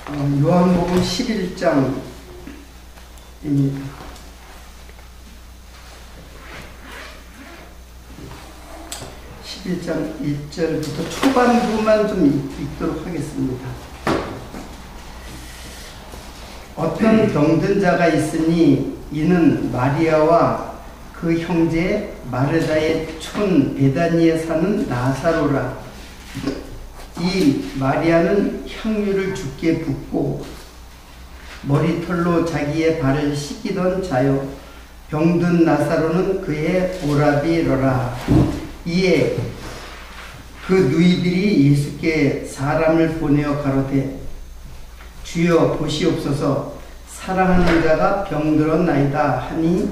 요한복음 11장입니다. 11장 1절부터 초반부만 좀 읽도록 하겠습니다. 어떤 병든 자가 있으니 이는 마리아와 그 형제 마르다의 촌 베다니에 사는 나사로라. 이 마리아는 향유를 주께 붓고 머리털로 자기의 발을 씻기던 자요, 병든 나사로는 그의 오라비로라. 이에 그 누이들이 예수께 사람을 보내어 가로되, 주여 보시옵소서, 사랑하는 자가 병들었나이다 하니,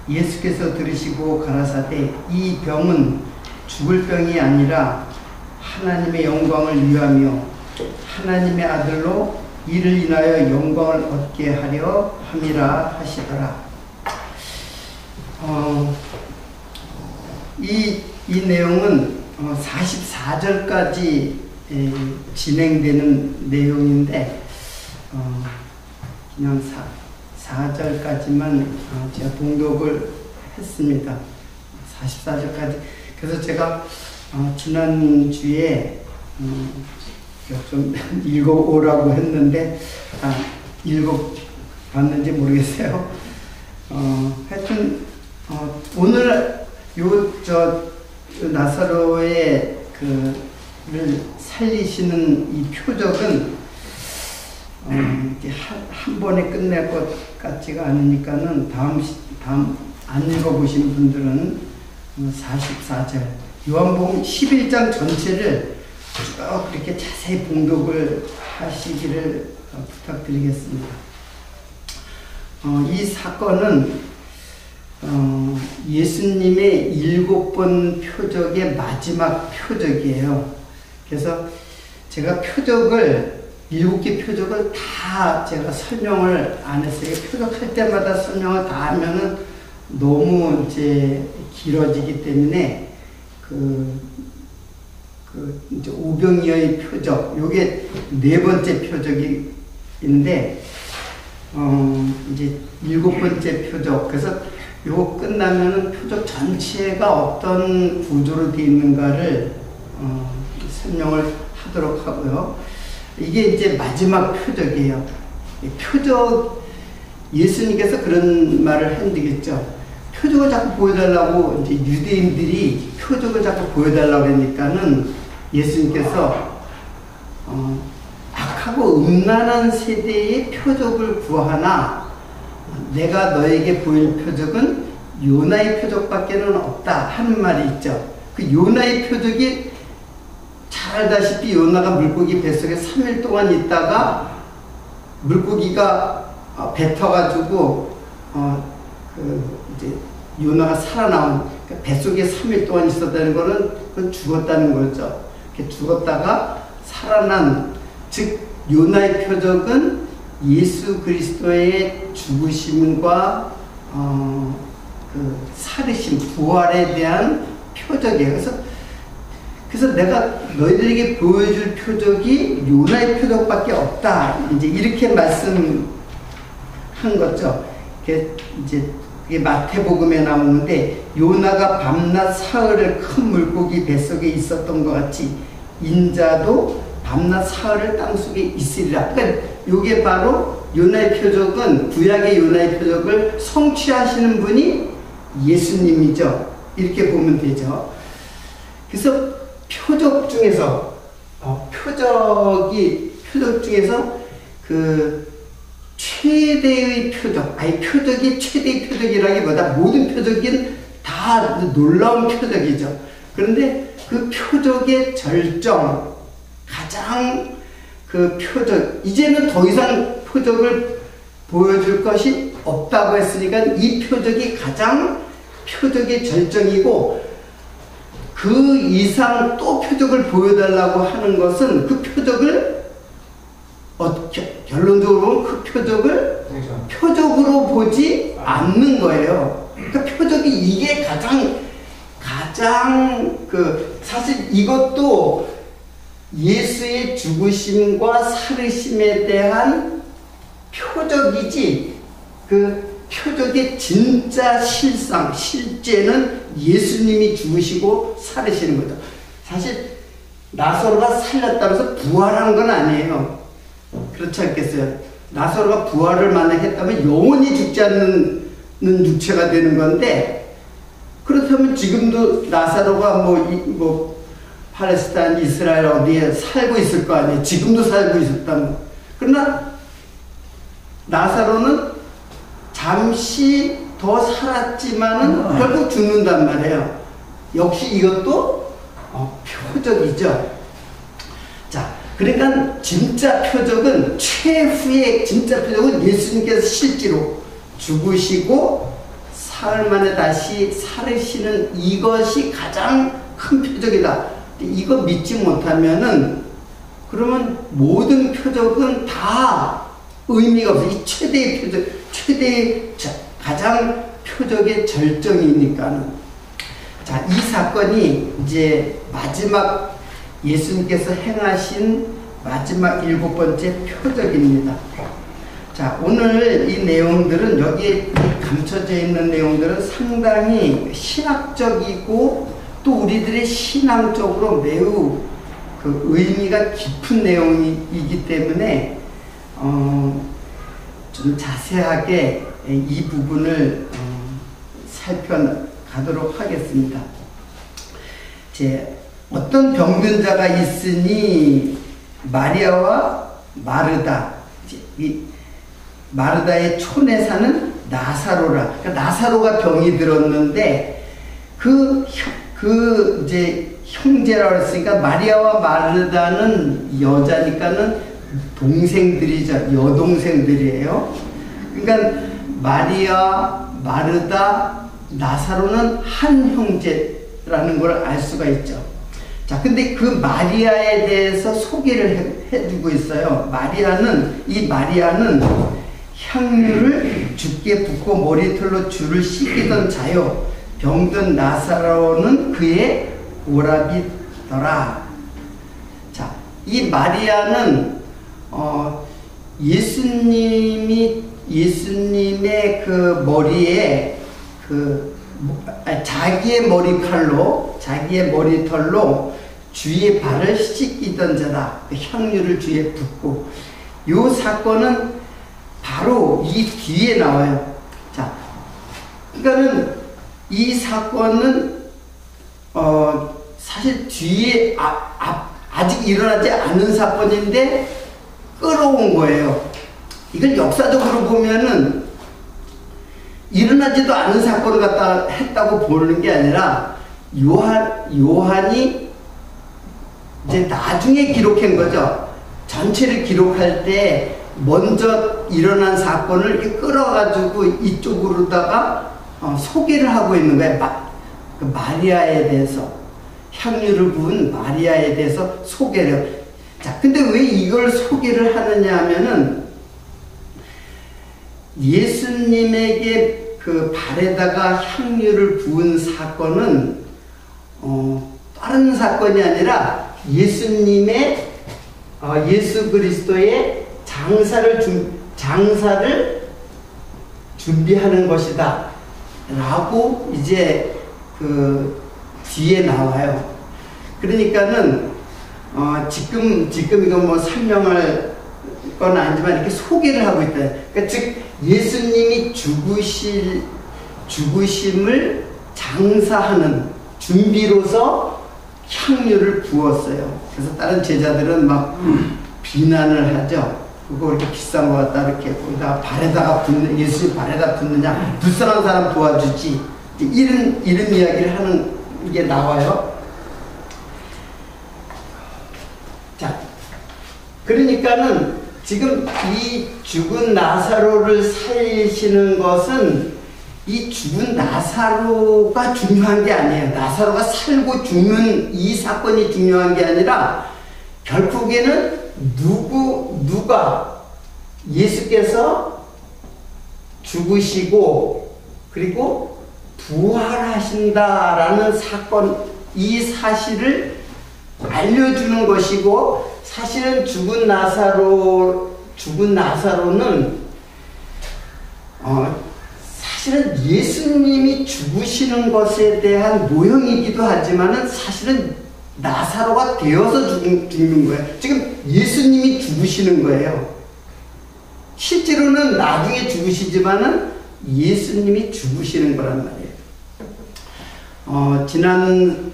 예수께서 들으시고 가라사대, 이 병은 죽을 병이 아니라 하나님의 영광을 위하며 하나님의 아들로 이를 인하여 영광을 얻게 하려 함이라 하시더라. 이 내용은 44절까지 진행되는 내용인데, 그냥 4절까지만 제가 봉독을 했습니다. 44절까지. 그래서 제가 지난주에 좀 읽어오라고 했는데 읽어봤는지 모르겠어요. 하여튼 오늘 나사로의 그를 살리시는 이 표적은 한 번에 끝낼 것 같지가 않으니까는 다음 안 읽어보신 분들은 44절 요한복음 11장 전체를 쭉 그렇게 자세히 봉독을 하시기를 부탁드리겠습니다. 이 사건은 예수님의 7번 표적의 마지막 표적이에요. 그래서 제가 7개 표적을 다 제가 설명을 안 했어요. 표적할 때마다 설명을 다 하면은 너무 이제 길어지기 때문에 이제 오병이어의 표적, 요게 4번째 표적인데, 이제 7번째 표적. 그래서 요거 끝나면은 표적 전체가 어떤 구조로 되어 있는가를 설명을 하도록 하고요. 이게 이제 마지막 표적이에요. 표적, 예수님께서 그런 말을 한다겠죠. 표적을 자꾸 보여달라고 이제 유대인들이 표적을 자꾸 보여달라고 하니까는 예수님께서 악하고 음란한 세대의 표적을 구하나 내가 너에게 보일 표적은 요나의 표적밖에는 없다 하는 말이 있죠. 그 요나의 표적이 잘 알다시피 요나가 물고기 뱃속에 3일 동안 있다가 물고기가 뱉어가지고 이제 요나가 살아나온, 그러니까 뱃속에 3일 동안 있었다는 거는 그건 죽었다는 거죠. 이렇게 죽었다가 살아난, 즉 요나의 표적은 예수 그리스도의 죽으심과 살으심, 부활에 대한 표적이에요. 그래서 내가 너희들에게 보여줄 표적이 요나의 표적밖에 없다. 이제 이렇게 말씀한 거죠. 이제 마태복음에 나오는데, 요나가 밤낮 사흘을 큰 물고기 뱃속에 있었던 것 같이 인자도 밤낮 사흘을 땅속에 있으리라. 그러니까 요게 바로 요나의 표적은, 구약의 요나의 표적을 성취하시는 분이 예수님이죠. 이렇게 보면 되죠. 그래서 표적 중에서 표적 중에서 최대의 표적, 표적이 최대의 표적이라기보다 모든 표적은 다 놀라운 표적이죠. 그런데 그 표적의 절정, 가장 표적, 이제는 더 이상 표적을 보여줄 것이 없다고 했으니까 이 표적이 가장 표적의 절정이고, 그 이상 또 표적을 보여달라고 하는 것은 그 표적을 결론적으로 보면 그 표적을 표적으로 보지 않는 거예요. 그러니까 표적이 이게 가장 사실 이것도 예수의 죽으심과 살으심에 대한 표적이지, 그 표적의 진짜 실상, 실제는 예수님이 죽으시고 살으시는 거죠. 사실 나사로가 살렸다면서 부활한 건 아니에요. 그렇지 않겠어요? 나사로가 부활을 만약 했다면 영원히 죽지 않는 육체가 되는 건데, 그렇다면 지금도 나사로가 뭐 팔레스타인, 이스라엘 어디에 살고 있을 거 아니에요? 지금도 살고 있었다면. 그러나 나사로는 잠시 더 살았지만은 결국 죽는단 말이에요. 역시 이것도 표적이죠. 자, 그러니까 진짜 표적은, 최후의 진짜 표적은 예수님께서 실제로 죽으시고 사흘 만에 다시 살으시는 이것이 가장 큰 표적이다. 이거 믿지 못하면은 그러면 모든 표적은 다 의미가 없어요. 이 최대의 표적, 최대의 가장 표적의 절정이니까는. 자, 이 사건이 이제 마지막 예수님께서 행하신 마지막 7번째 표적입니다. 자, 오늘 이 내용들은, 여기에 감춰져 있는 내용들은 상당히 신학적이고 또 우리들의 신앙적으로 매우 그 의미가 깊은 내용이기 때문에 좀 자세하게 이 부분을 살펴가도록 하겠습니다. 어떤 병든 자가 있으니 마리아와 마르다, 마르다의 촌에 사는 나사로라. 그러니까 나사로가 병이 들었는데 이제 형제라고 했으니까 마리아와 마르다는 여자니까는 동생들이죠. 여동생들이에요. 그러니까 마리아, 마르다, 나사로는 한 형제라는 걸 알 수가 있죠. 자, 근데 그 마리아에 대해서 소개를 해주고 있어요. 이 마리아는 향유를 주께 붓고 머리털로 주를 씻기던 자요, 병든 나사로는 그의 오라비더라. 자, 이 마리아는 예수님의 그 머리에 자기의 머리털로 주의 발을 씻기던 자다. 그 향유를 주에 붓고. 이 사건은 바로 이 뒤에 나와요. 자, 그러니까는 이 사건은 사실 뒤에 아직 일어나지 않은 사건인데 끌어온 거예요. 이걸 역사적으로 보면은 일어나지도 않은 사건을 갖다 했다고 보는 게 아니라 요한이 이제 나중에 기록한 거죠. 전체를 기록할 때 먼저 일어난 사건을 이렇게 끌어가지고 이쪽으로다가 소개를 하고 있는 거예요. 그 마리아에 대해서, 향유를 부은 마리아에 대해서 소개를. 자, 근데 왜 이걸 소개를 하느냐 하면은 예수님에게 그 발에다가 향유를 부은 사건은 다른 사건이 아니라 예수님의 예수 그리스도의 장사를 준비하는 것이다 라고 이제 그 뒤에 나와요. 그러니까는 지금 이거 뭐 설명할 건 아니지만 이렇게 소개를 하고 있다. 그러니까 즉 예수님이 죽으심을 장사하는 준비로서 향유를 부었어요. 그래서 다른 제자들은 막 비난을 하죠. 그거 이렇게 비싼 거 갖다 이렇게 거기다 발에다가 붓는, 예수님 발에다 붓느냐, 불쌍한 사람 도와주지, 이런 이야기를 하는 게 나와요. 자, 그러니까는 지금 이 죽은 나사로를 살리시는 것은 이 죽은 나사로가 중요한 게 아니에요. 나사로가 살고 죽는 이 사건이 중요한 게 아니라 결국에는 누가 예수께서 죽으시고 그리고 부활하신다라는 사건, 이 사실을 알려주는 것이고, 사실은 죽은 나사로는 사실은 예수님이 죽으시는 것에 대한 모형이기도 하지만은 사실은 나사로가 되어서 죽는 거예요. 지금 예수님이 죽으시는 거예요. 실제로는 나중에 죽으시지만은 예수님이 죽으시는 거란 말이에요.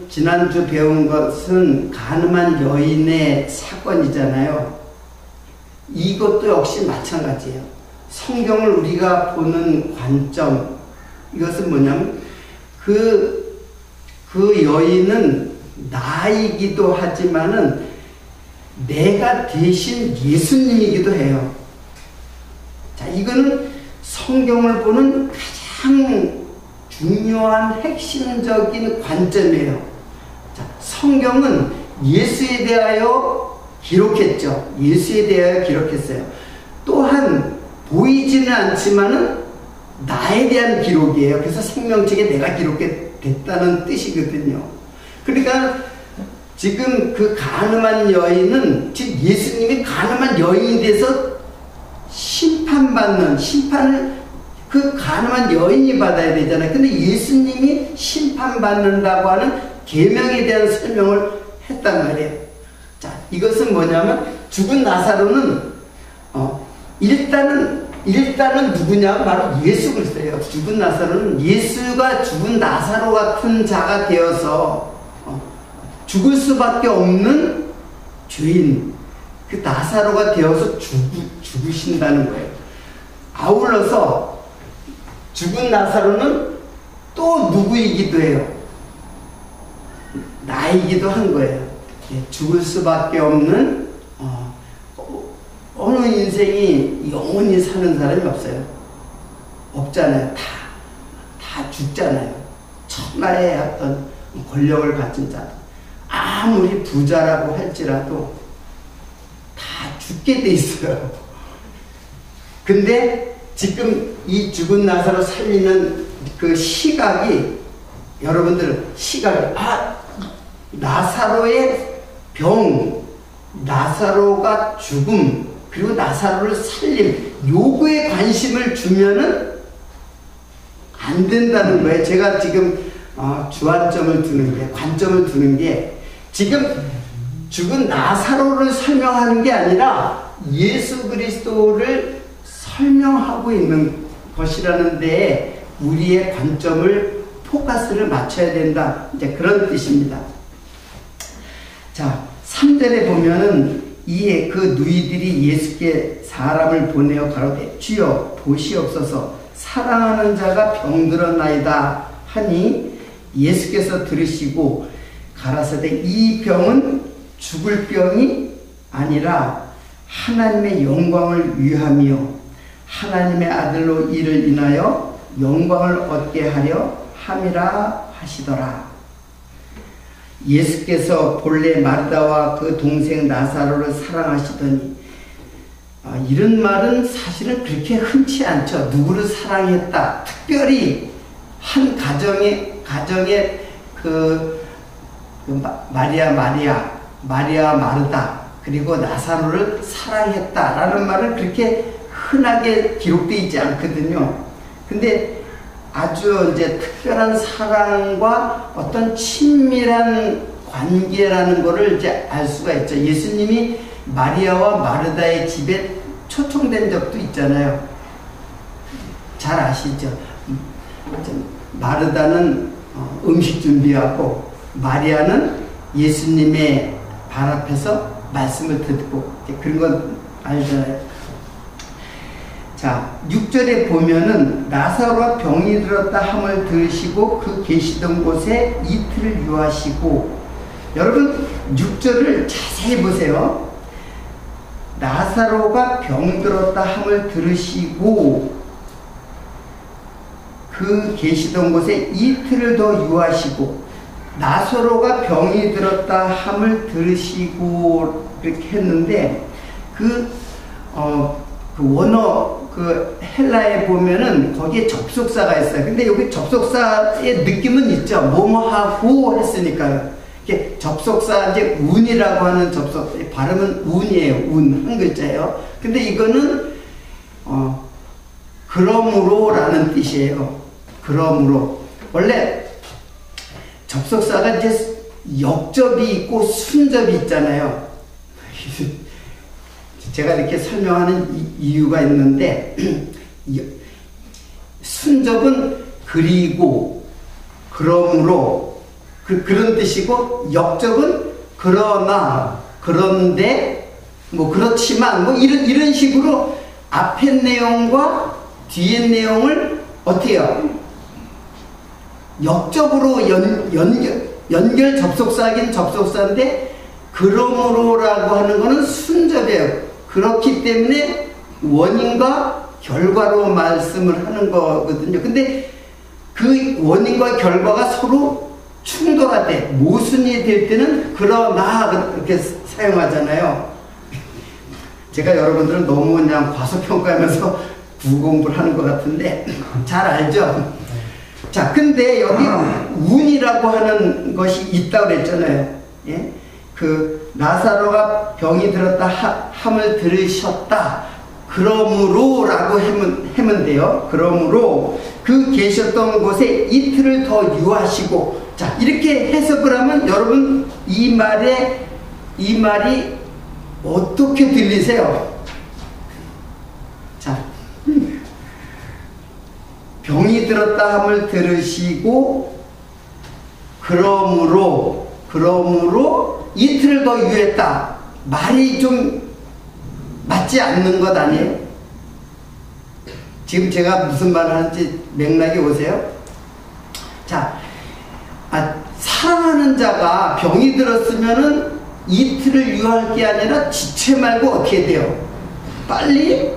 지난주 배운 것은 가늠한 여인의 사건이잖아요. 이것도 역시 마찬가지예요. 성경을 우리가 보는 관점, 이것은 뭐냐면 그 여인은 나이기도 하지만은 내가 대신 예수님이기도 해요. 자, 이거는 성경을 보는 가장 중요한 핵심적인 관점이에요. 자, 성경은 예수에 대하여 기록했죠. 예수에 대하여 기록했어요. 또한 보이지는 않지만은 나에 대한 기록이에요. 그래서 생명책에 내가 기록됐다는 뜻이거든요. 그러니까 지금 그 가늠한 여인은, 즉 예수님이 가늠한 여인에 대해서 심판을 그 가늠한 여인이 받아야 되잖아요. 근데 예수님이 심판받는다고 하는 계명에 대한 설명을 했단 말이에요. 자, 이것은 뭐냐면 죽은 나사로는 일단은 누구냐? 바로 예수 그리스도예요. 죽은 나사로는 예수가 죽은 나사로 같은 자가 되어서 죽을 수밖에 없는 죄인, 그 나사로가 되어서 죽으신다는 거예요. 아울러서 죽은 나사로는 또 누구이기도 해요. 나이기도 한 거예요. 죽을 수밖에 없는 어느 인생이 영원히 사는 사람이 없어요. 없잖아요. 다 죽잖아요. 천하의 어떤 권력을 가진 자들, 아무리 부자라고 할지라도 다 죽게 돼 있어요. 근데 지금 이 죽은 나사로 살리는 그 시각이, 여러분들 시각이, 나사로의 병, 나사로가 죽음, 그리고 나사로를 살림, 요거에 관심을 주면은 안 된다는 거예요. 제가 지금 관점을 두는 게 지금 죽은 나사로를 설명하는 게 아니라 예수 그리스도를 설명하고 있는 것이라는 데에 우리의 관점을, 포커스를 맞춰야 된다, 이제 그런 뜻입니다. 자, 3절에 보면은 그 누이들이 예수께 사람을 보내어 가로되 주여 보시옵소서, 사랑하는 자가 병들었나이다 하니 예수께서 들으시고 가라사대 이 병은 죽을 병이 아니라 하나님의 영광을 위하며 하나님의 아들로 이를 인하여 영광을 얻게 하려 함이라 하시더라. 예수께서 본래 마르다와 그 동생 나사로를 사랑하시더니, 이런 말은 사실은 그렇게 흔치 않죠. 누구를 사랑했다, 특별히 한 가정의 마리아 마르다 그리고 나사로를 사랑했다라는 말은 그렇게 흔하게 기록되어 있지 않거든요. 근데 아주 이제 특별한 사랑과 어떤 친밀한 관계라는 것을 이제 알 수가 있죠. 예수님이 마리아와 마르다의 집에 초청된 적도 있잖아요. 잘 아시죠? 마르다는 음식 준비하고 마리아는 예수님의 발 앞에서 말씀을 듣고, 그런 건 알잖아요. 자, 6절에 보면은 나사로가 병이 들었다 함을 들으시고 그 계시던 곳에 이틀을 유하시고, 여러분 6절을 자세히 보세요. 나사로가 병들었다 함을 들으시고 그 계시던 곳에 이틀을 더 유하시고, 나사로가 병이 들었다 함을 들으시고 이렇게 했는데 그 헬라에 보면은 거기에 접속사가 있어요. 근데 여기 접속사의 느낌은 있죠. 뭐뭐하고 했으니까요. 이렇게 접속사 이제 운이라고 하는 접속 발음은 운이에요. 운 한 글자예요. 근데 이거는 그러므로라는 뜻이에요. 그러므로 원래 접속사가 이제 역접이 있고 순접이 있잖아요. 제가 이렇게 설명하는 이유가 있는데 순접은 그리고 그러므로 그런 뜻이고 역접은 그러나 그런데 뭐 그렇지만 뭐 이런 식으로 앞에 내용과 뒤에 내용을 어떻게 해요? 역접으로 연결 접속사긴 접속사인데 그러므로라고 하는 거는 순접이에요. 그렇기 때문에 원인과 결과로 말씀을 하는 거거든요. 근데 그 원인과 결과가 서로 충돌할 때, 모순이 될 때는 그러나 그렇게 사용하잖아요. 제가 여러분들은 너무 그냥 과소평가하면서 구공부를 하는 것 같은데 잘 알죠? 자, 근데 여기 운이라고 하는 것이 있다고 그랬잖아요. 예? 그 나사로가 병이 들었다 함을 들으셨다. 그러므로라고 하면 돼요. 그러므로 그 계셨던 곳에 이틀을 더 유하시고, 자, 이렇게 해석을 하면 여러분 이 말이 어떻게 들리세요? 자, 병이 들었다 함을 들으시고 그러므로 이틀을 더 유했다. 말이 좀 맞지 않는 것 아니에요? 지금 제가 무슨 말을 하는지 맥락이 오세요? 자, 사랑하는 자가 병이 들었으면은 이틀을 유할 게 아니라 지체 말고 어떻게 돼요? 빨리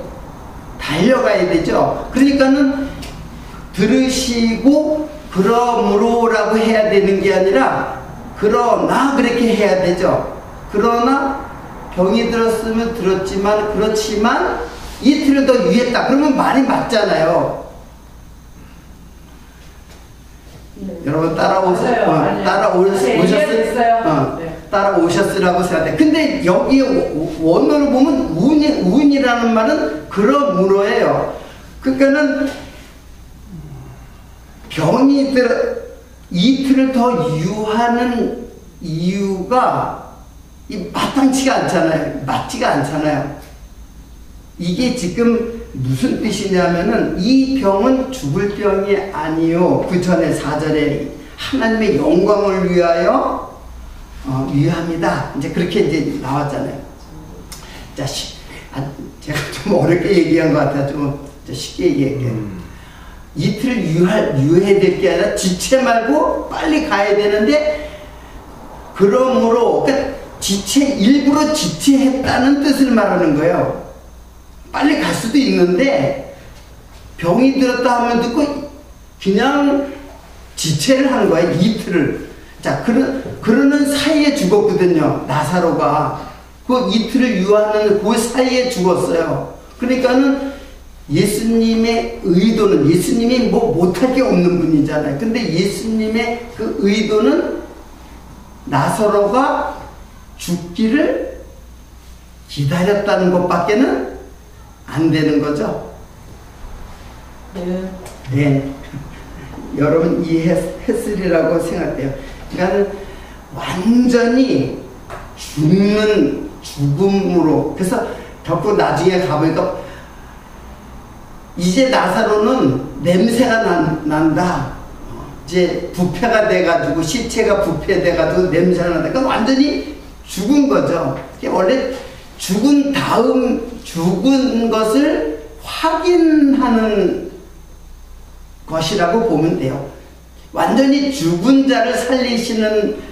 달려가야 되죠. 그러니까는 들으시고 그러므로라고 해야 되는 게 아니라 그러나 그렇게 해야 되죠. 그러나 병이 들었으면 들었지만 그렇지만 이틀을 더 유했다. 그러면 말이 맞잖아요. 네. 여러분 따라오셨으라고 생각해. 근데 여기 원어로 보면 운이라는 말은 그러므로예요. 그러니까는 병이 이틀을 더 유하는 이유가 마땅치가 않잖아요. 맞지가 않잖아요. 이게 지금 무슨 뜻이냐면은 이 병은 죽을 병이 아니요. 그 전에 4절에 하나님의 영광을 위하여 위함이다. 이제 그렇게 이제 나왔잖아요. 자, 제가 좀 어렵게 얘기한 것 같아요. 좀 쉽게 얘기할게요. 이틀 유해야 될 게 아니라 지체 말고 빨리 가야 되는데 그러므로 그러니까 일부러 지체했다는 뜻을 말하는 거예요. 빨리 갈 수도 있는데 병이 들었다 하면 듣고 그냥 지체를 한 거예요. 이틀을. 자, 그러는 사이에 죽었거든요. 나사로가. 그 이틀을 유하는 그 사이에 죽었어요. 그러니까는 예수님의 의도는, 예수님이 뭐 못할 게 없는 분이잖아요. 근데 예수님의 그 의도는 나사로가 죽기를 기다렸다는 것밖에는 안 되는 거죠. 네. 네. 여러분 이해했으리라고 생각해요. 그러니까 완전히 죽음으로. 그래서 결국 나중에 가보니까 이제 나사로는 냄새가 난다. 이제 부패가 돼가지고 시체가 부패돼가지고 냄새가 난다. 그러니까 완전히 죽은 거죠. 원래 죽은 것을 확인하는 것이라고 보면 돼요. 완전히 죽은 자를 살리시는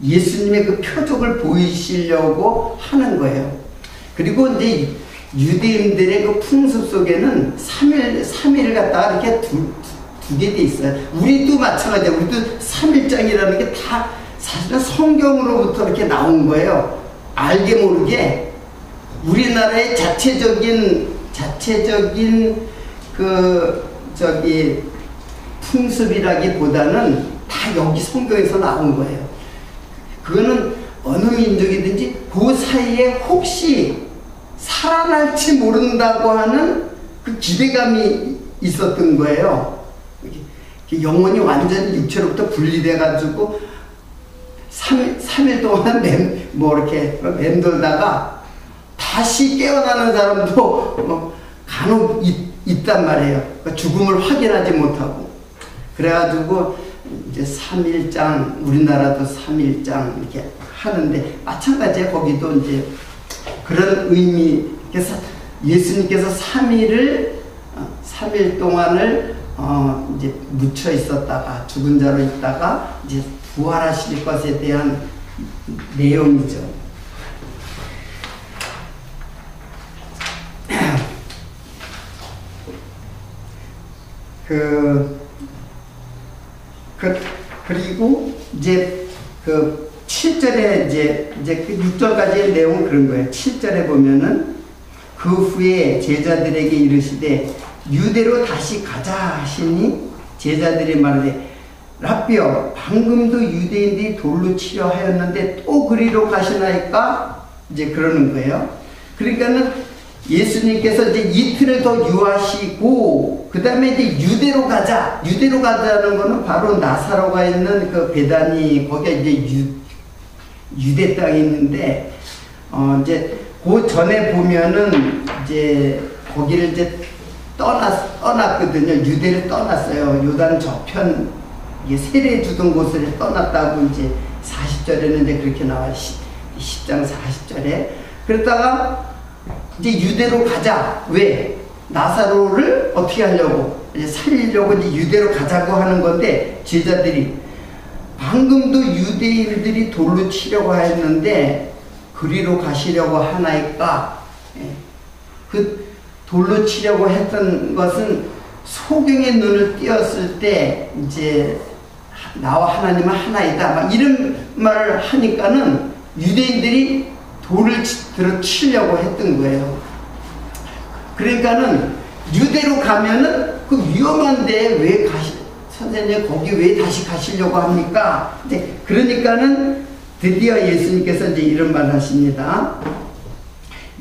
예수님의 그 표적을 보이시려고 하는 거예요. 그리고 이제 유대인들의 그 풍습 속에는 3일 갖다가 이렇게 두게 돼 있어요. 우리도 마찬가지예요. 우리도 3일장이라는 게 다 사실은 성경으로부터 이렇게 나온 거예요. 알게 모르게 우리나라의 자체적인 풍습이라기보다는 다 여기 성경에서 나온 거예요. 그거는 어느 민족이든지 그 사이에 혹시 살아날지 모른다고 하는 그 기대감이 있었던 거예요. 영혼이 완전히 육체로부터 분리돼가지고 3일 동안 이렇게 맴돌다가 다시 깨어나는 사람도 간혹 있단 말이에요. 그러니까 죽음을 확인하지 못하고. 그래가지고 이제 3일장, 우리나라도 3일장 이렇게 하는데, 마찬가지에 거기도 이제 그런 의미, 그래서 예수님께서 3일 동안을 이제 묻혀 있었다가 죽은 자로 있다가 이제 부활하실 것에 대한 내용이죠. 그리고 이제 그 7절에 이제 그 6절까지의 내용은 그런 거예요. 7절에 보면은 그 후에 제자들에게 이르시되 유대로 다시 가자 하시니 제자들이 말하되 랍비여 방금도 유대인들이 돌로 치려 하였는데 또 그리로 가시나이까? 이제 그러는 거예요. 그러니까는 예수님께서 이제 이틀을 더 유하시고 그 다음에 이제 유대로 가자는 거는 바로 나사로가 있는 그 베다니, 거기가 이제 유대 땅이 있는데 이제 그 전에 보면은 이제 거기를 이제 떠났거든요. 유대를 떠났어요. 요단 저편 세례 주던 곳을 떠났다고 이제 40절에는 이제 그렇게 나와요. 10장 40절에. 그러다가 이제 유대로 가자. 왜? 나사로를 어떻게 하려고? 이제 살리려고 이제 유대로 가자고 하는 건데, 제자들이 방금도 유대인들이 돌로 치려고 했는데 그리로 가시려고 하나이까? 그 돌로 치려고 했던 것은 소경의 눈을 띄었을 때 이제 나와 하나님은 하나이다, 막 이런 말을 하니까는 유대인들이 돌을 들어 치려고 했던 거예요. 그러니까는 유대로 가면은 그 위험한데 왜 선생님 거기 왜 다시 가시려고 합니까? 이제 그러니까는 드디어 예수님께서 이제 이런 말 하십니다.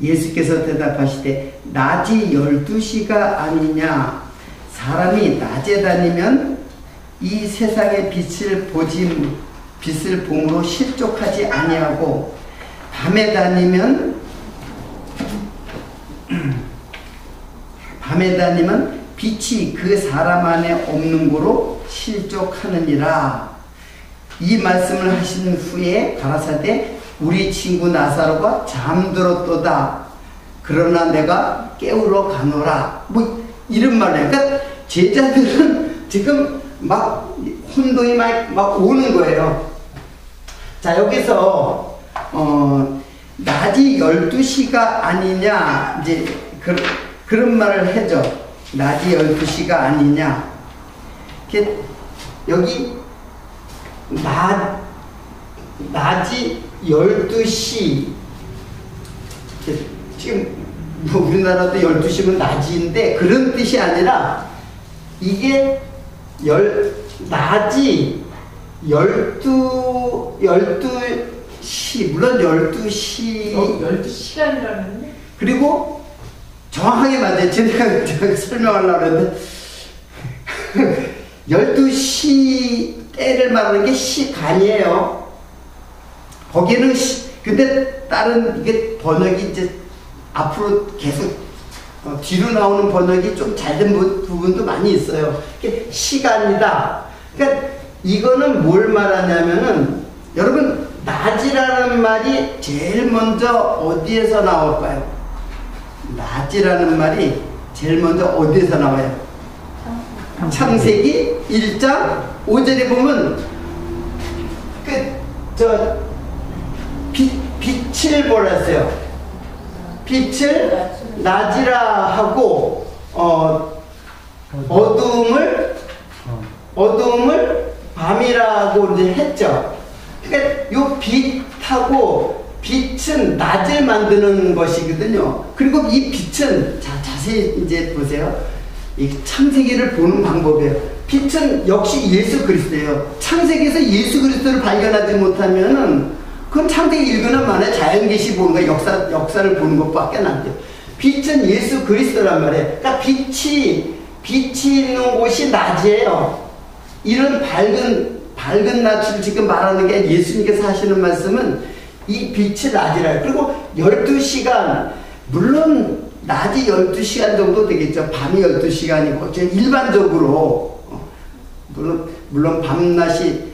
예수께서 대답하시되 낮이 12시가 아니냐? 사람이 낮에 다니면 이 세상의 빛을 봄으로 실족하지 아니하고 밤에 다니면 빛이 그 사람 안에 없는 거로 실족하느니라. 이 말씀을 하신 후에 가라사대 우리 친구 나사로가 잠들었도다. 그러나 내가 깨우러 가노라. 뭐 이런 말이에요. 그러니까 제자들은 지금 막 혼동이 막 오는 거예요. 자, 여기서 낮이 12시가 아니냐, 이제 그런 말을 하죠. 낮이 12시가 아니냐. 여기 낮이 12시, 지금 뭐 우리나라도 12시면 낮인데 그런 뜻이 아니라 이게 낮이 12시, 물론 12시 12시간이라는데? 그리고 정확하게 맞아요. 제가 설명하려고 했는데 12시 때를 말하는 게 시간이에요. 거기는 근데 다른 이게 번역이 이제 앞으로 계속 뒤로 나오는 번역이 좀 잘된 부분도 많이 있어요. 시간이다. 그러니까 이거는 뭘 말하냐면은 여러분 낮이라는 말이 제일 먼저 어디에서 나올까요? 낮이라는 말이 제일 먼저 어디에서 나와요? 창세기 1장 5절에 보면 빛을 뭐라 했어요? 빛을 낮이라 하고 어두움을 밤이라고 이제 했죠. 그러니까 요 빛하고 빛은 낮을 만드는 것이거든요. 그리고 이 빛은 자세히 이제 보세요. 이 창세기를 보는 방법이에요. 빛은 역시 예수 그리스도예요. 창세기에서 예수 그리스도를 발견하지 못하면은 그건 창세기 읽으나 마나 자연계시 보는 거, 역사를 보는 것밖에 안 돼요. 빛은 예수 그리스도란 말이에요. 그러니까 빛이 있는 곳이 낮이에요. 이런 밝은 낮을 지금 말하는 게 예수님께서 하시는 말씀은 이 빛이 낮이라요. 그리고 12시간, 물론 낮이 12시간 정도 되겠죠. 밤이 12시간이고 일반적으로 물론 밤낮이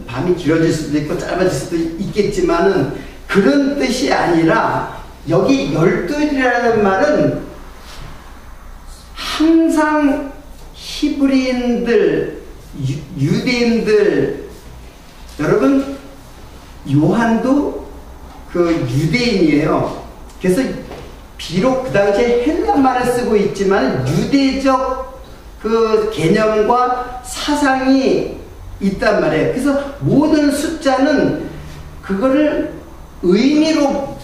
밤이 길어질 수도 있고 짧아질 수도 있겠지만은 그런 뜻이 아니라 여기 12이라는 말은 항상 히브리인들, 유대인들, 여러분 요한도 그 유대인이에요. 그래서 비록 그 당시에 헬라말을 쓰고 있지만 유대적 그 개념과 사상이 있단 말이에요. 그래서 모든 숫자는 그거를 의미로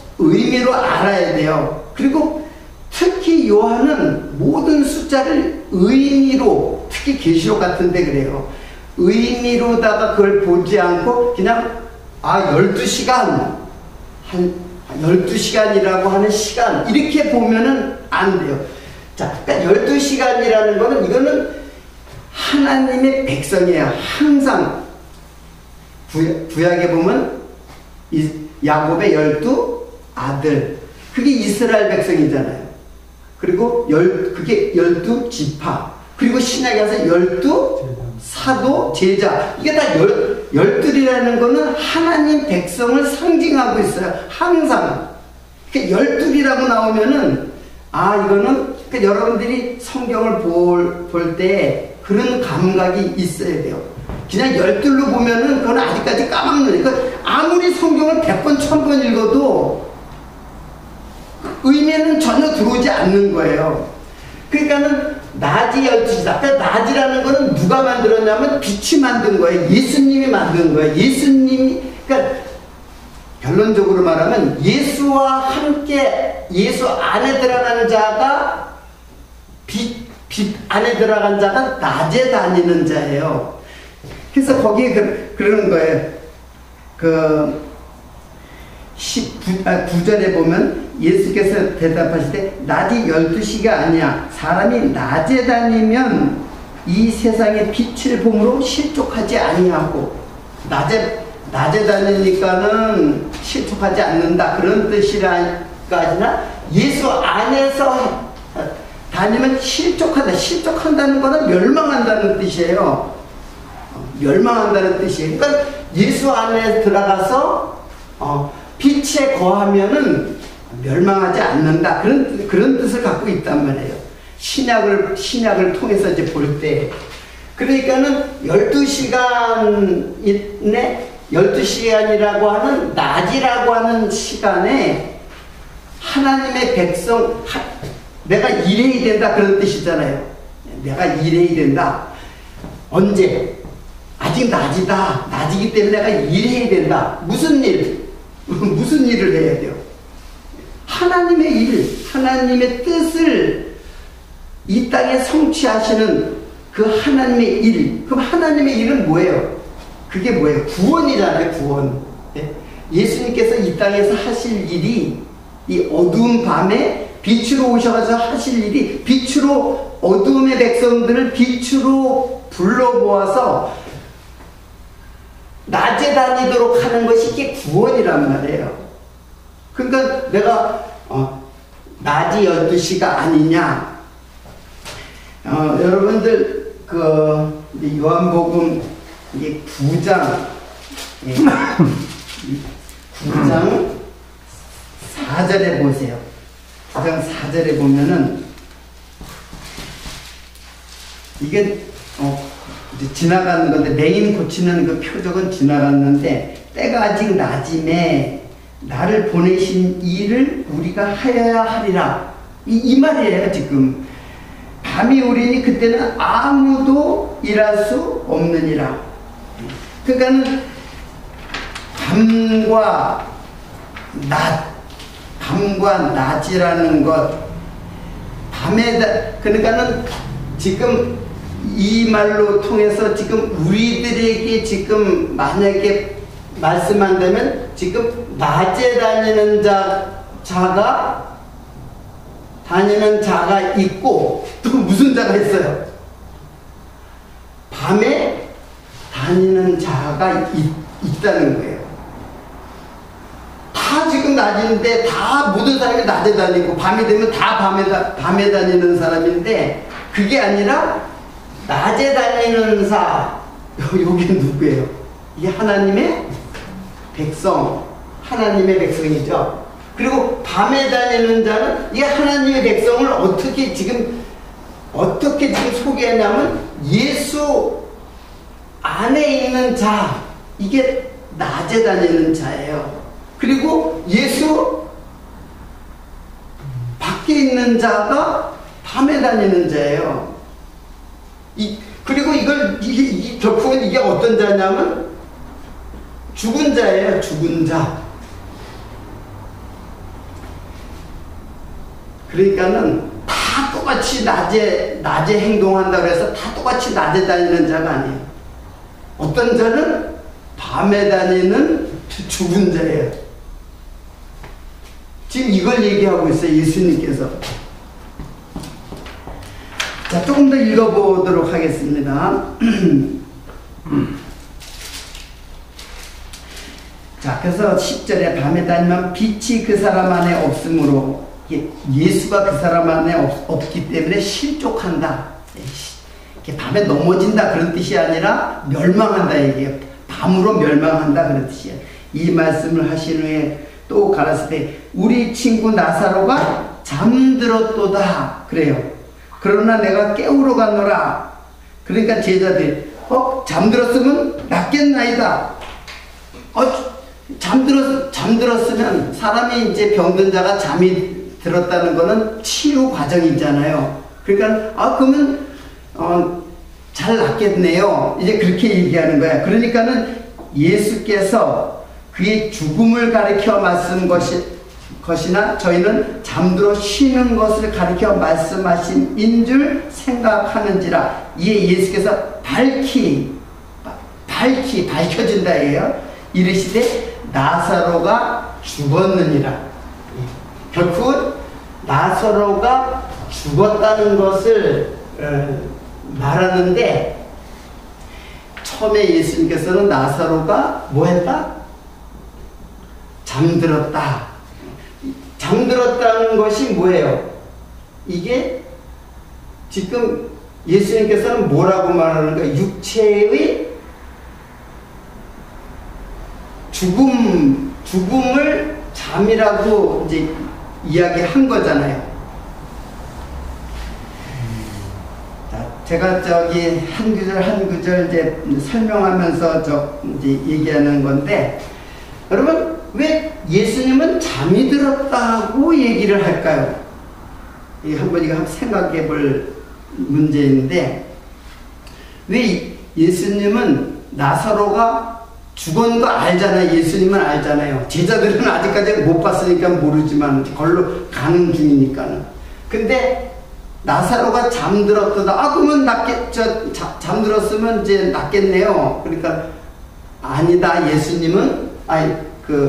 알아야 돼요. 그리고 특히 요한은 모든 숫자를 의미로, 특히 계시록 같은데 그래요. 의미로다가 그걸 보지 않고 그냥 12시간, 한 12시간이라고 하는 시간 이렇게 보면은 안 돼요. 자, 그러니까 12시간이라는 거는 이거는 하나님의 백성이에요. 항상 구약에 보면 야곱의 12아들, 그게 이스라엘 백성이잖아요. 그리고 그게 12지파, 그리고 신약에 가서 12사도 제자, 이게 다 12이라는 거는 하나님 백성을 상징하고 있어요. 항상 12이라고 나오면은 이거는 그러니까 여러분들이 성경을 볼 때 그런 감각이 있어야 돼요. 그냥 12로 보면은 그건 아직까지 까막눈이에요. 그러니까 아무리 성경을 100번, 1000번 읽어도 의미는 전혀 들어오지 않는 거예요. 그러니까는 낮이 12시다. 그러니까 낮이라는 거는 누가 만들었냐면 빛이 만든 거예요. 예수님이 만든 거예요. 예수님이, 그러니까 결론적으로 말하면 예수와 함께 예수 안에 들어가는 자가 빛 안에 들어간 자가 낮에 다니는 자예요. 그래서 거기에 그러는 거예요. 9절에 보면 예수께서 대답하실 때 낮이 12시가 아니야. 사람이 낮에 다니면 이 세상의 빛을 봄으로 실족하지 아니하고, 낮에 다니니까는 실족하지 않는다 그런 뜻이라까지나, 예수 안에서 다니면 실족한다는 거는 멸망한다는 뜻이에요. 멸망한다는 뜻이에요. 그러니까 예수 안에 들어가서 빛에 거하면은 멸망하지 않는다 그런 뜻을 갖고 있단 말이에요. 신약을 통해서 이제 볼 때, 그러니까는 12시간이라고 하는 낮이라고 하는 시간에 하나님의 백성, 내가 일해야 된다 그런 뜻이잖아요. 내가 일해야 된다. 언제? 아직 낮이기 때문에 내가 일해야 된다. 무슨 일? 무슨 일을 해야 돼요? 하나님의 일, 하나님의 뜻을 이 땅에 성취하시는 그 하나님의 일. 그럼 하나님의 일은 뭐예요? 그게 뭐예요? 구원이잖아요, 구원. 예수님께서 이 땅에서 하실 일이, 이 어두운 밤에 빛으로 오셔서 하실 일이, 빛으로 어두움의 백성들을 빛으로 불러모아서 낮에 다니도록 하는 것이 이게 구원이란 말이에요. 그러니까 내가 낮이 12시가 아니냐, 여러분들 요한복음 9장 4절에 보세요. 9장 4절에 보면은 이게 이제 지나가는 건데, 맹인 고치는 그 표적은 지나갔는데 때가 아직 낮임에 나를 보내신 일을 우리가 하여야 하리라. 이 말이에요. 지금 밤이 오리니 그때는 아무도 일할 수 없느니라. 그러니까는 밤과 낮이라는 것, 그러니까는 지금 이 말로 통해서 지금 우리들에게 지금 만약에 말씀한다면 지금 낮에 다니는 자가 있고 또 무슨 자가 있어요? 밤에 다니는 자가 있다는 거예요. 다 지금 낮인데 다 모든 사람이 낮에 다니고 밤이 되면 다 밤에 다니는 사람인데 그게 아니라 낮에 다니는 여기 누구예요? 이게 하나님의 백성, 하나님의 백성이죠. 그리고 밤에 다니는 자는 이 하나님의 백성을 어떻게 지금 소개하냐면 예수 안에 있는 자, 이게 낮에 다니는 자예요. 그리고 예수 밖에 있는 자가 밤에 다니는 자예요. 그리고 결국은 이게 어떤 자냐면 죽은 자예요. 죽은 자. 그러니까는 다 똑같이 낮에 행동한다고 해서 다 똑같이 낮에 다니는 자가 아니에요. 어떤 자는 밤에 다니는 죽은 자예요. 지금 이걸 얘기하고 있어요. 예수님께서. 자, 조금 더 읽어보도록 하겠습니다. 자, 그래서 10절에 밤에 다니면 빛이 그 사람 안에 없으므로 예수가 그 사람 안에 없기 때문에 실족한다. 밤에 넘어진다 그런 뜻이 아니라 멸망한다 얘기예요. 밤으로 멸망한다 그런 뜻이에요. 이 말씀을 하신 후에 또 가라사대 우리 친구 나사로가 잠들었도다 그래요. 그러나 내가 깨우러 가노라. 그러니까 제자들이 잠들었으면 낫겠나이다. 잠들었으면 사람이 이제 병든 자가 잠이 들었다는 거는 치유 과정이잖아요. 그러니까 그러면 잘 낫겠네요. 이제 그렇게 얘기하는 거야. 그러니까는 예수께서 그의 죽음을 가리켜 말씀 것이나 저희는 잠들어 쉬는 것을 가리켜 말씀하신 인 줄 생각하는지라. 이에 예수께서 밝혀진다 해요. 이르시되 나사로가 죽었느니라. 결국은 나사로가 죽었다는 것을 말하는데 처음에 예수님께서는 나사로가 뭐했다? 잠들었다. 잠들었다는 것이 뭐예요? 이게 지금 예수님께서는 뭐라고 말하는 거예요? 육체의 죽음을 잠이라고 이제 이야기한 거잖아요. 자, 제가 저기 한 구절 이제 설명하면서 이제 얘기하는 건데, 여러분 왜 예수님은 잠이 들었다고 얘기를 할까요? 한번 생각해 볼 문제인데, 왜 예수님은 나사로가 죽은 거 알잖아요. 예수님은 알잖아요. 제자들은 아직까지 못 봤으니까 모르지만 걸로 가는 중이니까는. 근데 나사로가 잠들었다. 그러면 잠들었으면 이제 낫겠네요. 그러니까 아니다.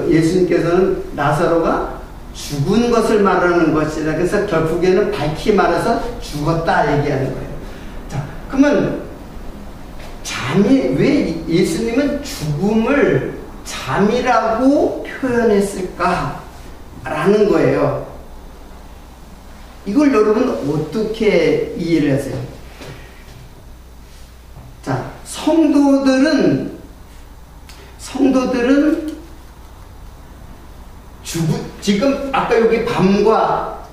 예수님께서는 나사로가 죽은 것을 말하는 것이다. 그래서 결국에는 밝히 말해서 죽었다 얘기하는 거예요. 자, 그러면 왜 예수님은 죽음을 잠이라고 표현했을까? 라는 거예요. 이걸 여러분 어떻게 이해를 하세요? 자, 성도들은 지금 아까 여기 밤과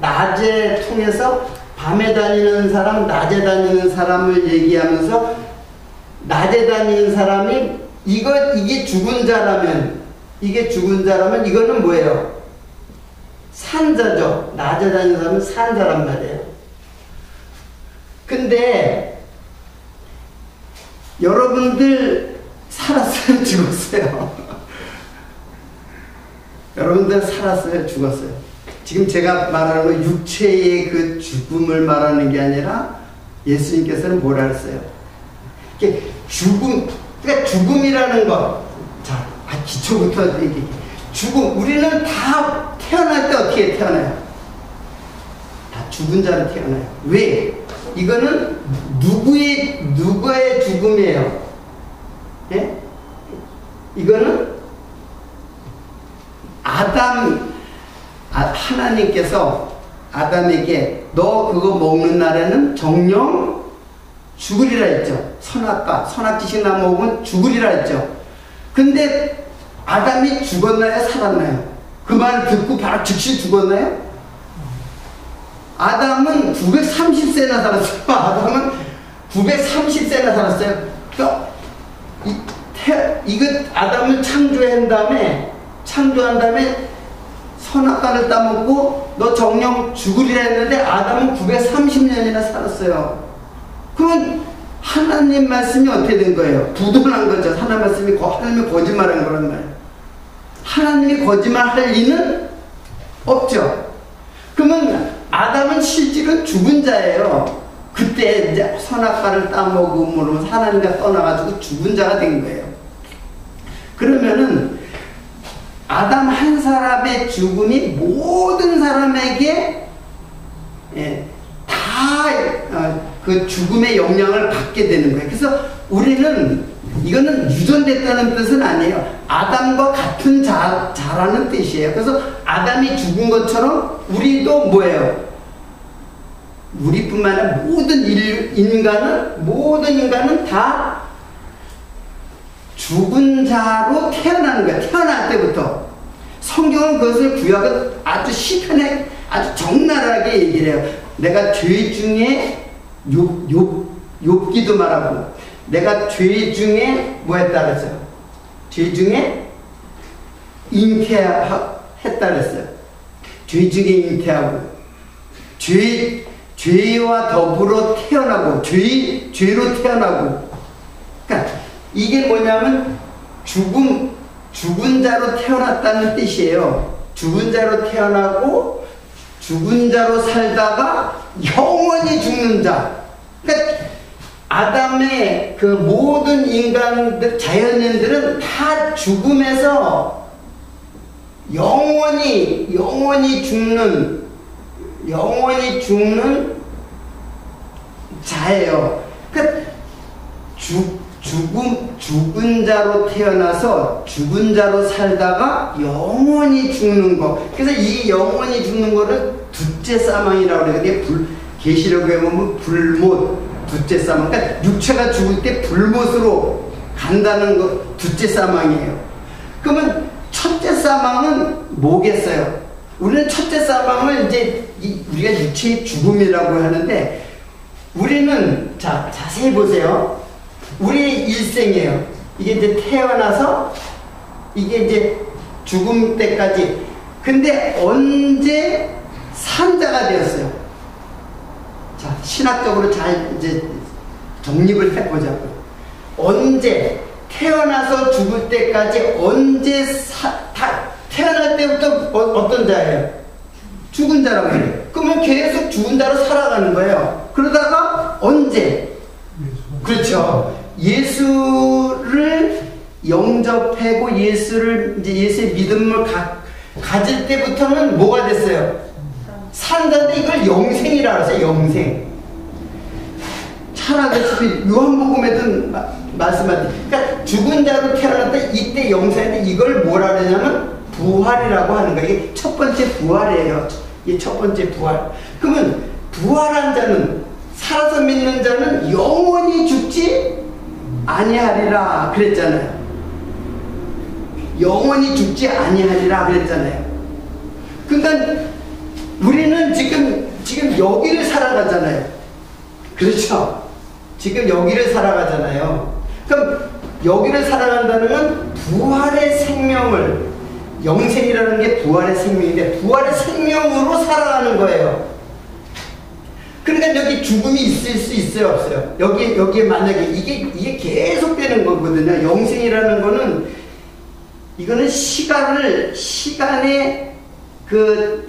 낮에 통해서 밤에 다니는 사람, 낮에 다니는 사람을 얘기하면서 낮에 다니는 사람이 이게 죽은 자라면 이거는 뭐예요? 산자죠. 낮에 다니는 사람은 산자란 말이에요. 근데 여러분들 살았어요? 죽었어요? 여러분들 살았어요? 죽었어요? 지금 제가 말하는 건 육체의 그 죽음을 말하는 게 아니라 예수님께서는 뭐라 했어요? 이게 그러니까 죽음이라는 것. 자, 기초부터 얘기해. 죽음, 우리는 다 태어날 때 어떻게 태어나요? 다 죽은 자로 태어나요. 왜? 이거는 누구의 죽음이에요? 예? 이거는 하나님께서 아담에게 너 그거 먹는 날에는 정령 죽으리라 했죠. 선악지식 나무 먹으면 죽으리라 했죠. 근데 아담이 죽었나요? 살았나요? 그 말을 듣고 바로 즉시 죽었나요? 아담은 930세나 살았어요. 아담은 930세나 살았어요. 그러니까 이거 아담을 창조한 다음에 선악과를 따먹고 너 정령 죽으리라 했는데 아담은 930년이나 살았어요. 그럼 하나님 말씀이 어떻게 된 거예요? 부도난 거죠. 하나님이 거짓말한 거란 말이에요. 하나님이 거짓말할 리는 없죠. 그러면 아담은 실질은 죽은 자예요. 그때 이제 선악과를 따먹음으로 하나님과 떠나가지고 죽은 자가 된 거예요. 그러면은 아담 한 사람의 죽음이 모든 사람에게 다 그 죽음의 영향을 받게 되는 거예요. 그래서 우리는 이거는 유전됐다는 뜻은 아니에요. 아담과 같은 자라는 뜻이에요. 그래서 아담이 죽은 것처럼 우리도 뭐예요? 우리뿐만 아니라 모든 인간은 다 죽은 자로 태어나는 거야. 태어날 때부터. 성경은 그것을 구약은 아주 시편에 아주 적나라하게 얘기를 해요. 내가 죄 중에 욥기도 말하고 내가 죄 중에 뭐 했다 그랬어요? 죄 중에 잉태했다 그랬어요. 죄 중에 잉태하고 죄와 더불어 태어나고 죄로 태어나고. 그러니까 이게 뭐냐면 죽은 자로 태어났다는 뜻이에요. 죽은 자로 태어나고 죽은 자로 살다가 영원히 죽는 자. 그러니까 아담의 그 모든 인간들, 자연인들은 다 죽음에서 영원히 죽는 자예요. 그러니까 죽은 자로 태어나서 죽은 자로 살다가 영원히 죽는 거. 그래서 이 영원히 죽는 거를 둘째 사망이라고 그래요. 이게 계시록에 보면 불못, 둘째 사망. 그러니까 육체가 죽을 때 불못으로 간다는 거, 둘째 사망이에요. 그러면 첫째 사망은 뭐겠어요? 우리는 첫째 사망을 이제 우리가 육체의 죽음이라고 하는데, 우리는 자세히 보세요. 우리 일생이에요. 이게 이제 태어나서 이게 이제 죽음 때까지. 근데 언제 산자가 되었어요? 자, 신학적으로 잘 이제 정립을 해보자고요. 언제 태어나서 죽을 때까지 언제 태어날 때부터 어떤 자예요? 죽은 자라고 해요. 그러면 계속 죽은 자로 살아가는 거예요. 그러다가 언제? 그렇죠. 예수를 영접하고 예수의 믿음을 가질 때부터는 뭐가 됐어요? 산다는데 이걸 영생이라고 하세요. 영생. 잘 아시다시피 요한복음에도 말씀하듯이, 그러니까 죽은 자로 태어났다 이때 영생인데 이걸 뭐라 그러냐면 부활이라고 하는 거예요. 이게 첫 번째 부활이에요. 이게 첫 번째 부활. 그러면 부활한 자는, 살아서 믿는 자는 영원히 죽지 아니하리라 그랬잖아요. 영원히 죽지 아니하리라 그랬잖아요. 그러니까 우리는 지금 여기를 살아가잖아요. 그렇죠? 지금 여기를 살아가잖아요. 그럼 여기를 살아간다는 건 부활의 생명을, 영생이라는 게 부활의 생명인데 부활의 생명으로 살아가는 거예요. 그러니까 여기 죽음이 있을 수 있어요, 없어요? 여기에 만약에 이게 계속 되는 거거든요. 영생이라는 거는, 이거는 시간의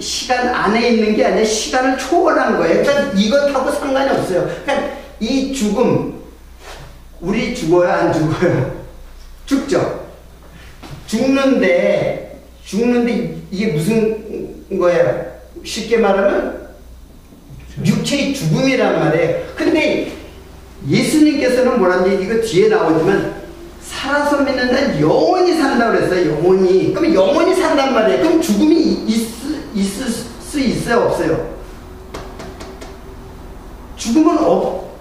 시간 안에 있는 게 아니라 시간을 초월한 거예요. 그러니까 이것하고 상관이 없어요. 그러니까 이 죽음, 우리 죽어요, 안 죽어요? 죽죠. 죽는데 이게 무슨 거예요? 쉽게 말하면 육체의 죽음이란 말이에요. 근데 예수님께서는 뭐라는지 이거 뒤에 나오지만 살아서 믿는 날 영원히 산다고 그랬어요. 영원히. 그럼 영원히 산단 말이에요. 그럼 죽음이 있을 수 있어요, 없어요? 죽음은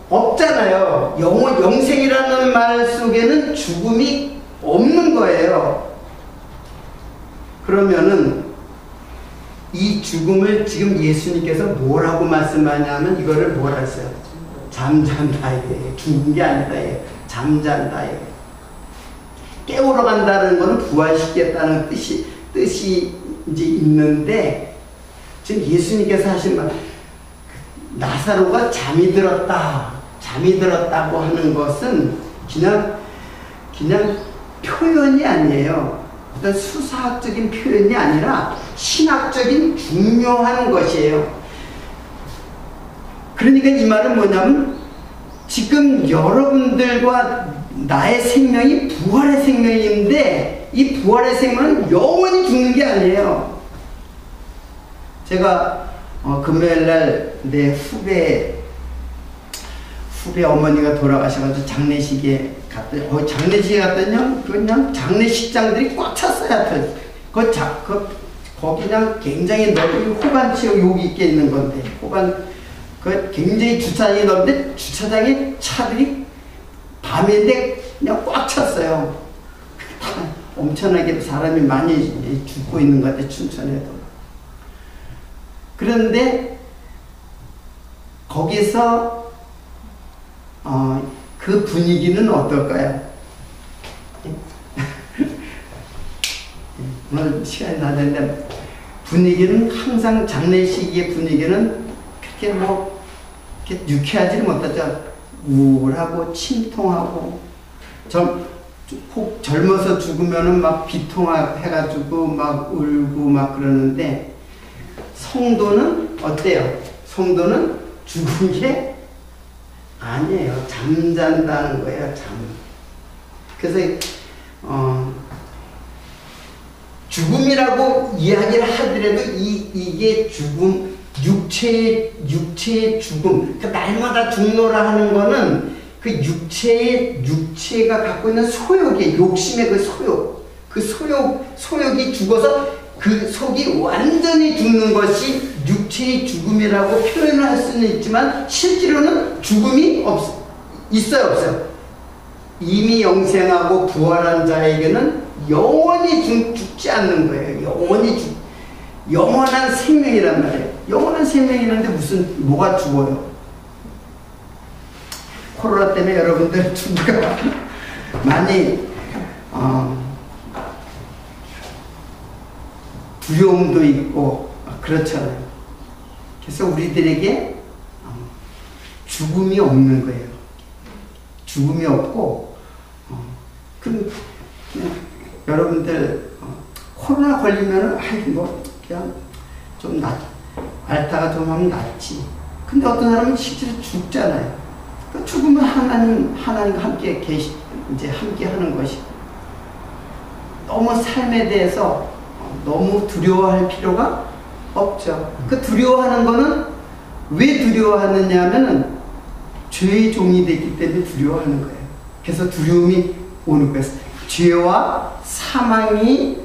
없잖아요. 영생이라는 말 속에는 죽음이 없는 거예요. 그러면은 이 죽음을 지금 예수님께서 뭐라고 말씀하냐면 이거를 뭐라 했어요? 잠잔다 이게 죽은 게 아니다 이게 잠잔다 이게 깨우러 간다는 것은 부활시키겠다는 뜻이 이제 있는데 지금 예수님께서 하신 말 나사로가 잠이 들었다고 하는 것은 그냥 표현이 아니에요. 어떤 수사학적인 표현이 아니라 신학적인 중요한 것이에요. 그러니까 이 말은 뭐냐면 지금 여러분들과 나의 생명이 부활의 생명인데 이 부활의 생명은 영원히 죽는 게 아니에요. 제가 금요일날 내 후배 어머니가 돌아가셔가지고 장례식에 갔더니 장례식에 갔더니 그냥 장례식장들이 꽉 찼어요. 거기 그냥 굉장히 넓은 호반지역 여기 있게 있는 건데 굉장히 주차장이 넓은데 주차장에 차들이 밤인데 그냥 꽉 찼어요. 엄청나게 사람이 많이 죽고 있는 것 같아요. 춘천에도. 그런데 거기서 그 분위기는 어떨까요? 오늘 시간이 나는데 분위기는 항상 장례식의 분위기는 그렇게 이렇게 유쾌하지는 못하죠. 우울하고 침통하고 혹 젊어서 죽으면은 막 비통해가지고 막 울고 막 그러는데 성도는 어때요? 성도는 죽은 게 아니에요. 잠잔다는 거예요. 그래서 죽음이라고 이야기를 하더라도 이게 죽음, 육체의 죽음, 그 날마다 죽노라 하는 거는 그 육체가 갖고 있는 소욕의 욕심의 그 소욕이 죽어서 그 속이 완전히 죽는 것이 육체의 죽음이라고 표현을 할 수는 있지만 실제로는 죽음이 있어요, 없어요? 이미 영생하고 부활한 자에게는 영원히 죽지 않는 거예요. 영원한 생명이란 말이에요. 영원한 생명이라는데 뭐가 죽어요? 코로나 때문에 여러분들 죽기가 많이 두려움도 있고 그렇잖아요. 그래서 우리들에게 죽음이 없는 거예요. 죽음이 없고 그냥 여러분들 코로나 걸리면은 그냥 좀 앓다가 좀 하면 낫지. 근데 어떤 사람은 실제로 죽잖아요. 그 죽으면 하나님과 함께 이제 함께 하는 것이고 너무 삶에 대해서 너무 두려워할 필요가 없죠. 그 두려워하는 거는 왜 두려워하느냐 하면은 죄의 종이 됐기 때문에 두려워하는 거예요. 그래서 두려움이 오는 거예요. 죄와 사망이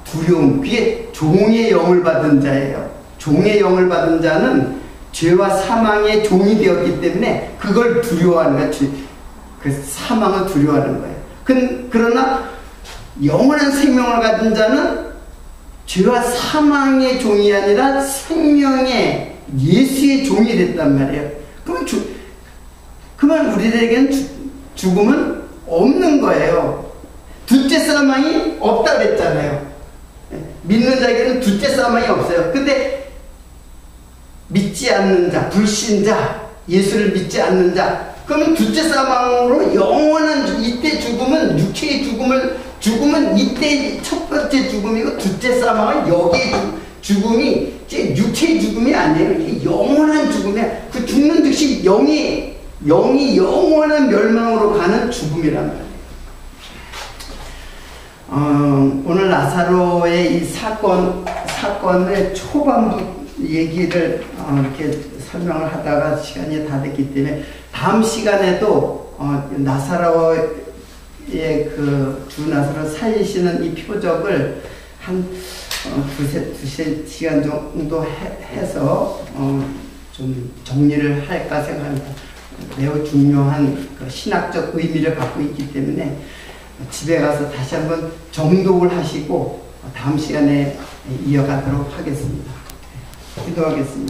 두려움. 그게 종의 영을 받은 자예요. 종의 영을 받은 자는 죄와 사망의 종이 되었기 때문에 그걸 두려워하는 거예요. 그 사망을 두려워하는 거예요. 그러나 영원한 생명을 가진 자는 죄와 사망의 종이 아니라 생명의 예수의 종이 됐단 말이에요. 그러면 우리들에게는 죽음은 없는 거예요. 둘째 사망이 없다 그랬잖아요. 믿는 자에게는 둘째 사망이 없어요. 근데 믿지 않는 자, 불신자, 예수를 믿지 않는 자, 그러면 둘째 사망으로 영원한 이때 죽음은 육체의 죽음은 이때 첫 번째 죽음이고 둘째 사망은 여기의 죽음이 이제 육체의 죽음이 아니에요. 이게 영원한 죽음이에요. 그 죽는 즉시 영이 영이 영원한 멸망으로 가는 죽음이란 말이에요. 오늘 나사로의 이 사건의 초반부 얘기를 이렇게 설명을 하다가 시간이 다 됐기 때문에 다음 시간에도 나사로의 그 주 나사로 살리시는 이 표적을 한 두세 시간 정도 해서 좀 정리를 할까 생각합니다. 매우 중요한 그 신학적 의미를 갖고 있기 때문에 집에 가서 다시 한번 정독을 하시고 다음 시간에 이어가도록 하겠습니다. 기도하겠습니다.